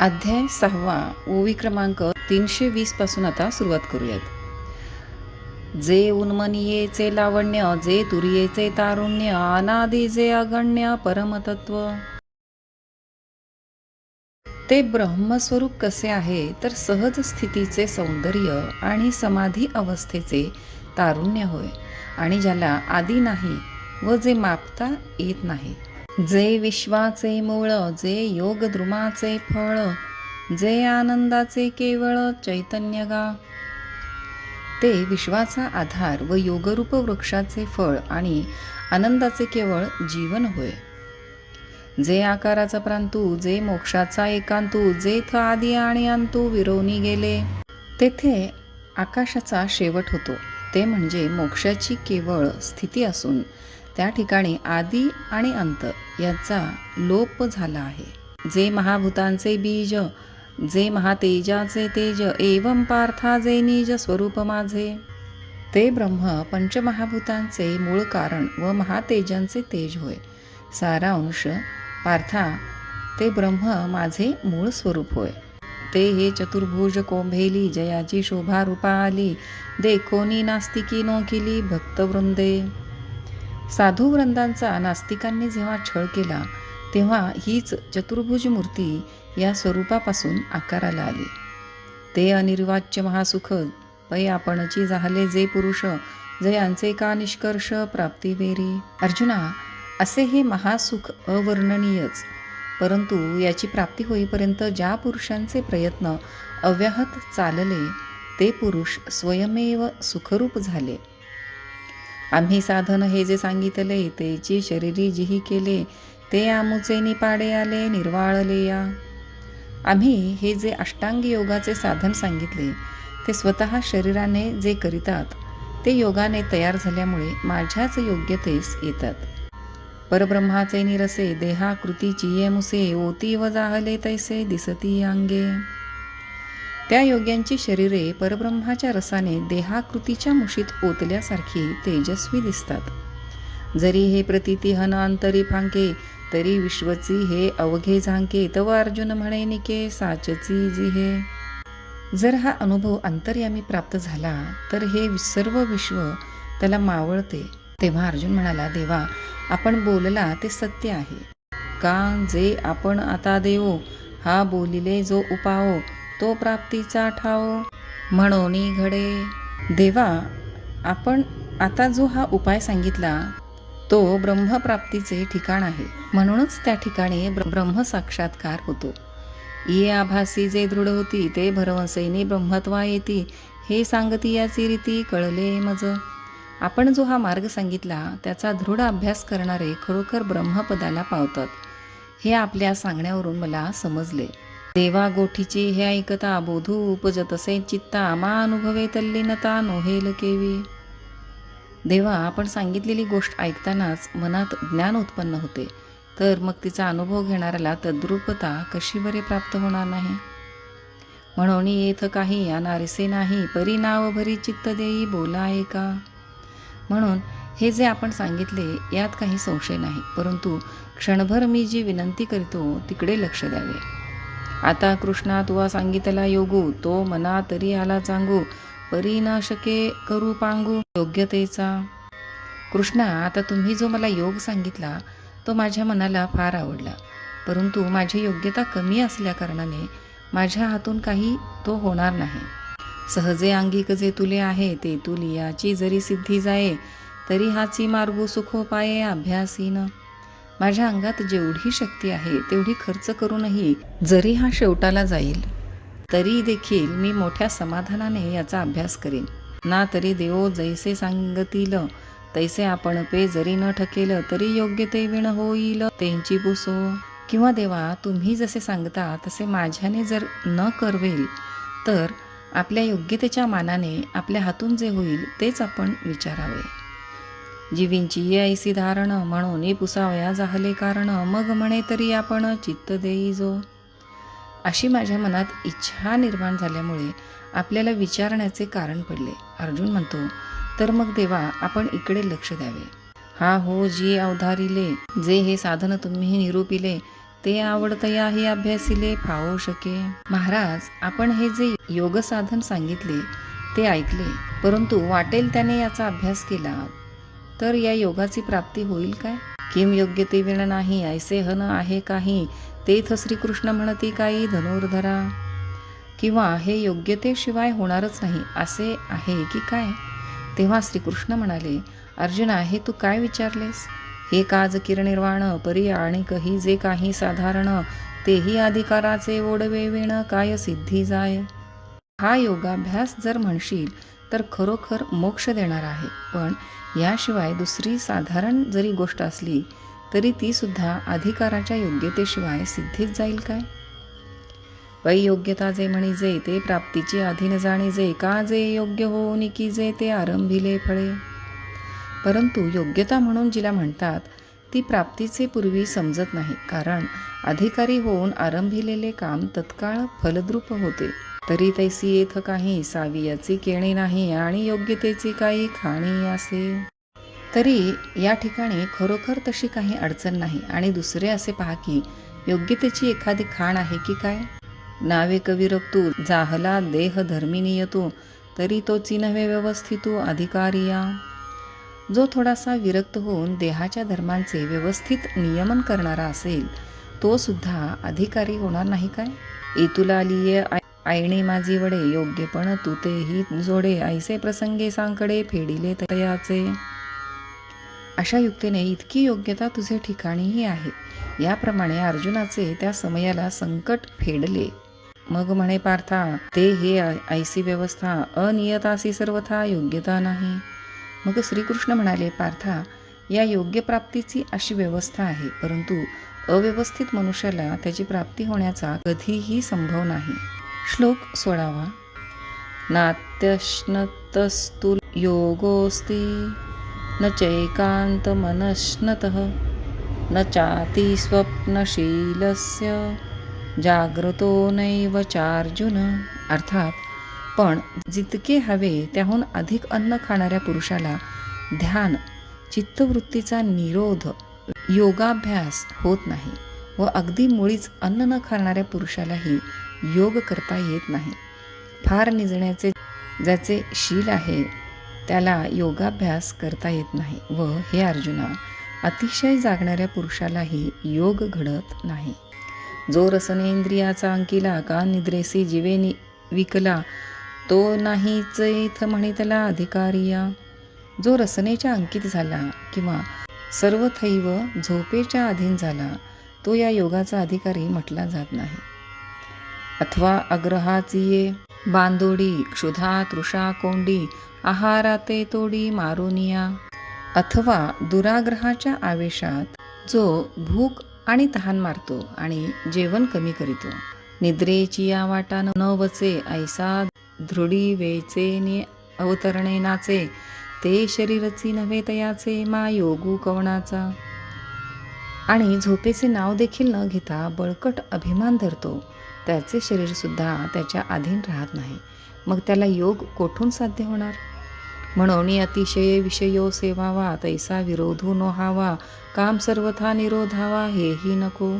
अध्याय 6 ओवी क्रमांक 320 पासून आता सुरुवात करूयात. जे उन्मनीयेचे लावण्य, जे तुरियेचे तारुण्य, अनादि जे अगण्य परमतत्व. ते ब्रह्मस्वरूप कसे आहे तर सहज स्थितीचे सौंदर्य आणि समाधी अवस्थेचे तारुण्य होय, आणि ज्याला आदी नाही व जे मापता येत नाही. जे विश्वाचे मूळ, जे योगद्रुमाचे फळ, जे आनंदाचे केवळ चैतन्यगा. ते विश्वाचा आधार व योगरूप वृक्षाचे फळ आणि आनंदाचे केवळ जीवन होय. जे आकाराचा प्रांतू, जे मोक्षाचा एकांतू, जेथ आदी आणि अंतू विरोनी गेले. तेथे आकाशाचा शेवट होतो, ते म्हणजे मोक्षाची केवळ स्थिती असून त्या ठिकाणी आदी आणि अंत याचा लोप झाला आहे. जे महाभूतांचे बीज, जे महातेजाचे तेज, एवं पार्था जे निज स्वरूप माझे. ते ब्रह्म पंचमहाभूतांचे मूळ कारण व महातेजांचे तेज होय. सारांश पार्था, ते ब्रह्म माझे मूळ स्वरूप होय. ते हे चतुर्भुज कोंभेली, जयाची शोभा रूपा आली, देखोनी नास्तिकी नो केली भक्तवृंदे. साधू वृंदांचा नास्तिकांनी जेव्हा छळ केला तेव्हा हीच चतुर्भुज मूर्ती या स्वरूपापासून आकाराला आली. ते अनिर्वाच्य महासुख, पै आपणची झाले जे पुरुष, जयांचे का निष्कर्ष प्राप्ती बेरी. अर्जुना, असे हे महासुख अवर्णनीयच, परंतु याची प्राप्ती होईपर्यंत ज्या पुरुषांचे प्रयत्न अव्याहत चालले ते पुरुष स्वयमेव सुखरूप झाले. आम्ही साधन हे जे सांगितले, तेची शरीरी जिही केले, ते आमुचे निपाडे आले निर्वाळले या. आम्ही हे जे अष्टांगी योगाचे साधन सांगितले, ते स्वतः शरीराने जे करीतात ते योगाने तयार झाल्यामुळे माझ्याच योग्यतेस येतात. परब्रह्माचे निरसे, देहाकृतीची ये मुसे, ओती व जाहले तैसे दिसती अंगे. त्या योग्यांची शरीरे परब्रह्माच्या रसाने देहाकृतीच्या मुशीत ओतल्यासारखी तेजस्वी दिसतात. जरी हे प्रतीती हन अंतरी फांके, तरी विश्वची हे अवघे झांके, तव अर्जुन म्हणे निके साचची जिहे. जर हा अनुभव अंतर्यामी प्राप्त झाला तर हे सर्व विश्व त्याला मावळते. तेव्हा अर्जुन म्हणाला, देवा, आपण बोलला ते सत्य आहे का? जे आपण आता देवो, हा बोलिले जो उपाओ, तो प्राप्तीचा ठाओ म्हणोनी घडे. देवा, आपण आता जो हा उपाय सांगितला तो ब्रह्मप्राप्तीचे ठिकाण आहे, म्हणूनच त्या ठिकाणी ब्रह्म साक्षात्कार होतो. ये आभासी जे दृढ होती, ते भरवसेनी ब्रह्मत्वा येती, हे सांगती याची रीती कळले मज. आपण जो हा मार्ग सांगितला त्याचा दृढ अभ्यास करणारे खरोखर ब्रह्मपदाला पावतात, हे आपल्या सांगण्यावरून मला समजले. देवा गोठीची हे ऐकता, बोधू उपजतसे चित्ता, मा अनुभवे तल्लीनता नोहेल केवी. देवा, आपण सांगितलेली गोष्ट ऐकतानाच मनात ज्ञान उत्पन्न होते, तर मग तिचा अनुभव घेणाऱ्याला तद्रूपता कशी बरे प्राप्त होणार नाही. म्हणून येथ काही अनारिसे नाही, परी नाव भरी चित्त देई बोला एका. म्हणून हे जे आपण सांगितले यात काही संशय नाही, परंतु क्षणभर मी जी विनंती करतो तिकडे लक्ष द्यावे. आता कृष्णा तुवा सांगितला योगू, तो मना तरी आला चांगू, परी न शके करू पांगू योग्यतेचा. कृष्णा, आता तुम्ही जो मला योग सांगितला तो माझ्या मनाला फार आवडला, परंतु माझी योग्यता कमी असल्याकारणाने माझ्या हातून काही तो होणार नाही. सहजे अंगिक जे तुले आहे, ते तुली याची जरी सिद्धी जाये, तरी हाची मार्गू सुखोपाये अभ्यासीन. माझ्या अंगात जेवढी शक्ती आहे तेवढी खर्च करूनही जरी हा शेवटाला जाईल, तरी देखील मी मोठ्या समाधानाने याचा अभ्यास करीन. ना तरी देवो जैसे सांगतील तैसे आपण पे, जरी न ठकेल तरी योग्य ते विण होईल त्यांची पुसो. किंवा देवा, तुम्ही जसे सांगता तसे माझ्याने जर न करवेल तर आपल्या योग्यतेच्या मानाने आपल्या हातून जे होईल तेच आपण विचारावे. जीवींची ऐसी धारण, म्हणून पुसावया जाहले कारण, मग म्हणे तरी आपण चित्त देई जो. अशी माझ्या मनात इच्छा निर्माण झाल्यामुळे आपल्याला विचारण्याचे कारण पडले. अर्जुन म्हणतो, तर मग देवा, आपण इकडे लक्ष द्यावे. हा हो जी अवधारिले, जे हे साधन तुम्ही निरूपिले, ते आवडतयाही अभ्यासिले फावो शके. महाराज, आपण हे जे योग साधन सांगितले ते ऐकले, परंतु वाटेल त्याने याचा अभ्यास केला तर या योगाची प्राप्ती होईल काय? किम योग्यते विण नाही ऐसे हन आहे काही, तेथ श्रीकृष्ण म्हणती काही धनुर्धरा. किंवा हे योग्यतेशिवाय होणारच नाही असे आहे की काय? तेव्हा श्रीकृष्ण म्हणाले, अर्जुना, हे तू काय विचारलेस? हे काज किरनिर्वाण परी आणि कही जे काही साधारण, तेही अधिकाराचे ओढवे विण काय सिद्धी जाय. हा योगाभ्यास जर म्हणशील तर खरोखर मोक्ष देणार आहे, पण याशिवाय दुसरी साधारण जरी गोष्ट असली तरी ती सुद्धा अधिकाराच्या योग्यतेशिवाय सिद्धीत जाईल काय? वै योग्यता जे म्हणिजे ते प्राप्तीचे अधीन जाणीजे, का जे योग्य होऊन की जे ते आरंभिले फळे. परंतु योग्यता म्हणून जिला म्हणतात ती प्राप्तीचे पूर्वी समजत नाही, कारण अधिकारी होऊन आरंभिलेले काम तत्काळ फलद्रूप होते. तरी तैसी येथ काही सावियाची केणी नाही आणि योग्यतेची काही खाणी असे. तरी या ठिकाणी खरोखर तशी काही अडचण नाही. आणि दुसरे असे पहा की योग्यतेची एखादी खाण आहे की काय? नावे कविरक्तू जाहला देह धर्मिनी येतो, तरी तोची नव्हे व्यवस्थितू अधिकारिया. जो थोडासा विरक्त होऊन देहाच्या धर्मांचे व्यवस्थित नियमन करणारा असेल तो सुद्धा अधिकारी होणार नाही काय? इतुला लिये आईणे माझी वडे, योग्यपण तू तेही जोडे, ऐसे प्रसंगे सांकडे फेडिले तयाचे. अशा युक्तीने इतकी योग्यता तुझे ठिकाणीही आहे. याप्रमाणे अर्जुनाचे त्या समयाला संकट फेडले. मग म्हणे पार्था, ते हे ऐसी व्यवस्था अनियतासी सर्वथा योग्यता नाही. मग श्रीकृष्ण म्हणाले, पार्था, या योग्य प्राप्तीची अशी व्यवस्था आहे, परंतु अव्यवस्थित मनुष्याला त्याची प्राप्ती होण्याचा कधीही संभव नाही. श्लोक 16. नात्यश्नतस्तु योगोस्ति न चैकांत मनश्नतः न चाति स्वप्नशीलस्य जाग्रतो नैव चार्जुन. अर्थात, पण जितके हवे त्याहून अधिक अन्न खाणाऱ्या पुरुषाला ध्यान, चित्तवृत्तीचा निरोध, योगाभ्यास होत नाही, व अगदी मुळीच अन्न न खाणाऱ्या पुरुषालाही योग करता येत नाही. फार निजण्याचे ज्याचे शील आहे त्याला योगाभ्यास करता येत नाही, व हे अर्जुना, अतिशय जागणाऱ्या पुरुषालाही योग घडत नाही. जो रसनेंद्रियाचा अंकिला का निद्रेसी जीवे विकला, तो नाहीच इथ म्हणितला अधिकारिया. जो रसनेच्या अंकित झाला किंवा सर्वथैव झोपेच्या अधीन झाला तो या योगाचा अधिकारी म्हटला जात नाही. अथवा अग्रहाचिये बांधोडी, क्षुधा तृषा कोंडी, आहाराते तोडी मारोनिया. अथवा दुराग्रहाच्या आवेशात जो भूक आणि तहान मारतो आणि जेवण कमी करीतो. निद्रेची या वाटा न वचे, ऐसा दृढी वेचेने अवतरणे नाचे, ते शरीरची नव्हे तयाचे मा योगू कवणाचा. आणि झोपेचे नाव देखील न घेता बळकट अभिमान धरतो, त्याचे शरीरसुद्धा त्याच्या अधीन राहत नाही, मग त्याला योग कोठून साध्य होणार? म्हणून अतिशय विषयो सेवावा, तैसा विरोधू नो हावा, काम सर्वथा निरोधावा हेही नको.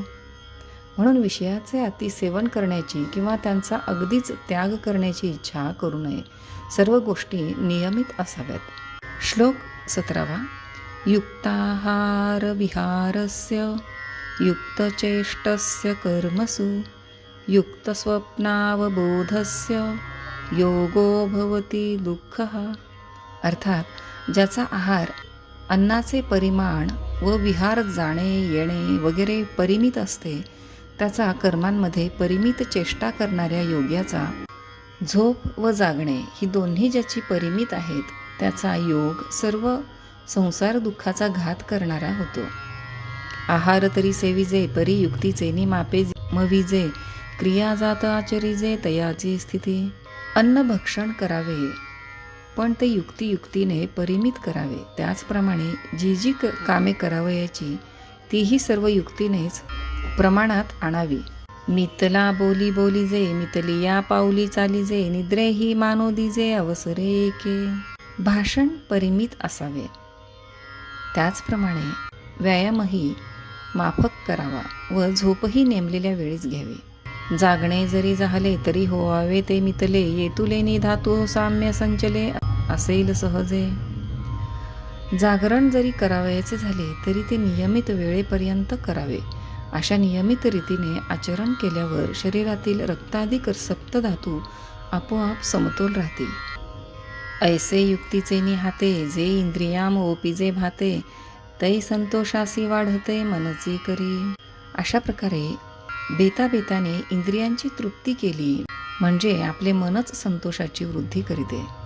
म्हणून विषयाचे अतिसेवन करण्याची किंवा त्यांचा अगदीच त्याग करण्याची इच्छा करू नये. सर्व गोष्टी नियमित असाव्यात. श्लोक 17. युक्ताहार विहारस्य युक्तचेष्टस्य कर्मसु युक्तस्वप्नावबोधस्य योगो भवति दुःखः. अर्थात, ज्याचा आहार, अन्नाचे परिमाण व विहार जाणे येणे वगैरे परिमित असते, त्याचा कर्मांमध्ये परिमित चेष्टा करणाऱ्या योग्याचा, झोप व जागणे ही दोन्ही ज्याची परिमित आहेत त्याचा योग सर्व संसार दुःखाचा घात करणारा होतो. आहार तरी सेविजे, परी युक्तीचे नि मापे मविजे, क्रिया जात आचरिजे तयाची स्थिती. अन्न भक्षण करावे, पण ते युक्तीने परिमित करावे. त्याचप्रमाणे जी जी कामे करावयाची तीही सर्व युक्तीनेच प्रमाणात आणावी. मितला बोली बोलीजे, मितली या पाऊली चालीजे, निद्रे ही मानो दिजे अवसरे एके. भाषण परिमित असावे. त्याचप्रमाणे व्यायामही माफक करावा व झोपही नेमलेल्या वेळीच घ्यावी. जागणे जरी झाले तरी होवावे ते मितले, येतुले निधातु साम्य संचले असेल सहजे. जागरण जरी करावयाचे झाले तरी ते नियमित वेळेपर्यंत करावे. अशा नियमित रीतीने आचरण केल्यावर शरीरातील रक्ताधिक सप्तधातू आपोआप समतोल राहतील. ऐसे युक्तीचे निहाते, जे इंद्रियाम ओपिजे भाते, तै संतोषासी वाढते मनची करी. अशा प्रकारे बेताबेताने इंद्रियांची तृप्ती केली म्हणजे आपले मनच संतोषाची वृद्धी करीते.